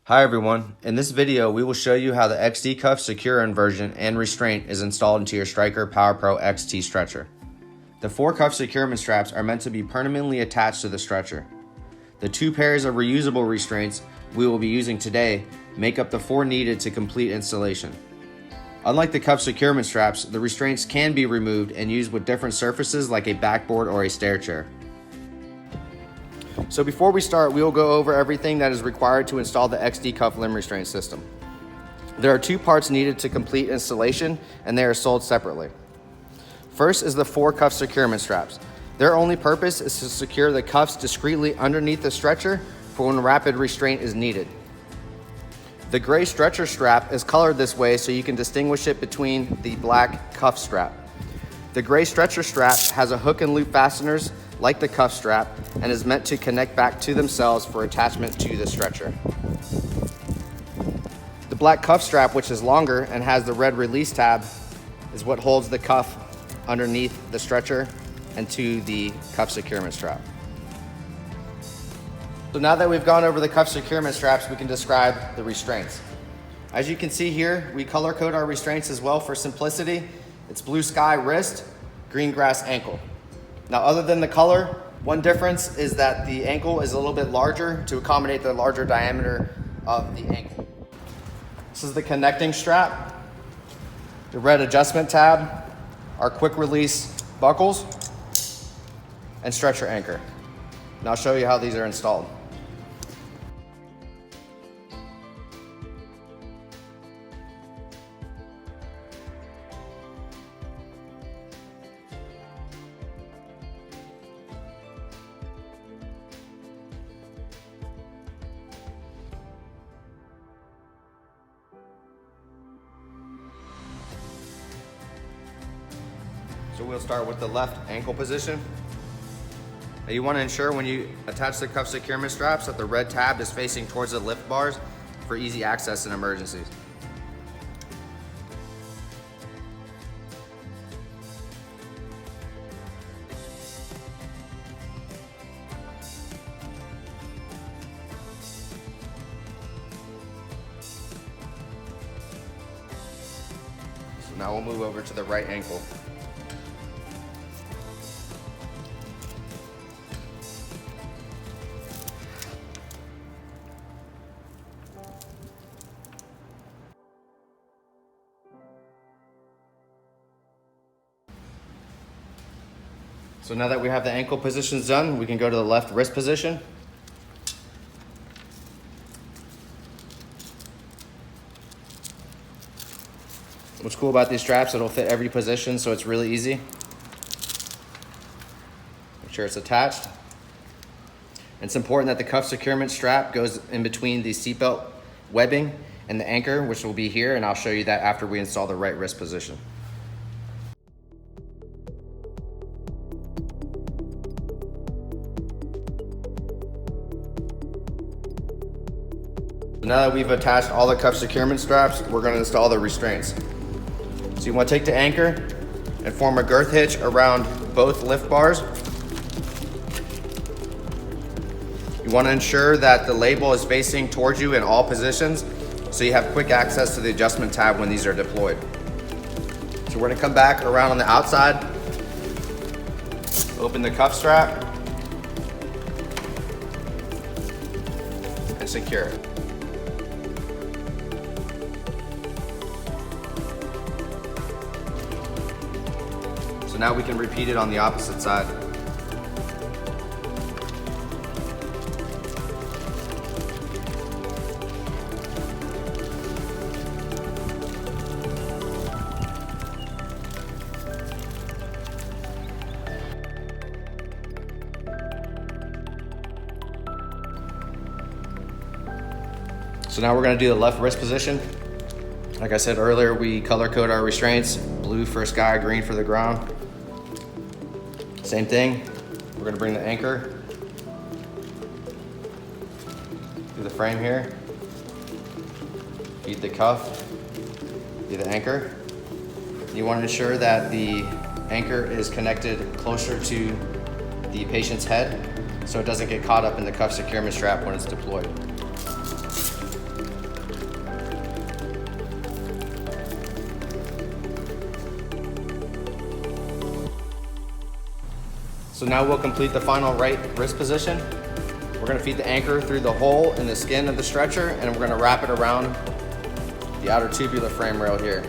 Hi everyone, in this video we will show you how the XDcuff secure inversion and restraint is installed into your Stryker Power Pro XT stretcher. The 4 cuff securement straps are meant to be permanently attached to the stretcher. The 2 pairs of reusable restraints we will be using today make up the 4 needed to complete installation. Unlike the cuff securement straps, the restraints can be removed and used with different surfaces like a backboard or a stair chair. So before we start, we will go over everything that is required to install the XDcuff limb restraint system. There are 2 parts needed to complete installation, and they are sold separately. First is the 4 cuff securement straps. Their only purpose is to secure the cuffs discreetly underneath the stretcher for when rapid restraint is needed. The gray stretcher strap is colored this way so you can distinguish it between the black cuff strap. The gray stretcher strap has a hook and loop fasteners like the cuff strap and is meant to connect back to themselves for attachment to the stretcher. The black cuff strap, which is longer and has the red release tab, is what holds the cuff underneath the stretcher and to the cuff securement strap. So now that we've gone over the cuff securement straps, we can describe the restraints. As you can see here, we color code our restraints as well for simplicity. It's blue sky wrist, green grass ankle. Now, other than the color, one difference is that the ankle is a little bit larger to accommodate the larger diameter of the ankle. This is the connecting strap, the red adjustment tab, our quick release buckles, and stretcher anchor. And I'll show you how these are installed. So we'll start with the left ankle position. Now you want to ensure when you attach the cuff securement straps that the red tab is facing towards the lift bars for easy access in emergencies. So now we'll move over to the right ankle. So now that we have the ankle positions done, we can go to the left wrist position. What's cool about these straps, it'll fit every position, so it's really easy. Make sure it's attached. It's important that the cuff securement strap goes in between the seatbelt webbing and the anchor, which will be here, and I'll show you that after we install the right wrist position. Now that we've attached all the cuff securement straps, we're going to install the restraints. So you want to take the anchor and form a girth hitch around both lift bars. You want to ensure that the label is facing towards you in all positions so you have quick access to the adjustment tab when these are deployed. So we're going to come back around on the outside, open the cuff strap, and secure it. So now we can repeat it on the opposite side. So now we're going to do the left wrist position. Like I said earlier, we color code our restraints, blue for sky, green for the ground. Same thing, we're going to bring the anchor through the frame here, feed the cuff, feed the anchor. You want to ensure that the anchor is connected closer to the patient's head so it doesn't get caught up in the cuff securement strap when it's deployed. So now we'll complete the final right wrist position. We're gonna feed the anchor through the hole in the skin of the stretcher, and we're gonna wrap it around the outer tubular frame rail here.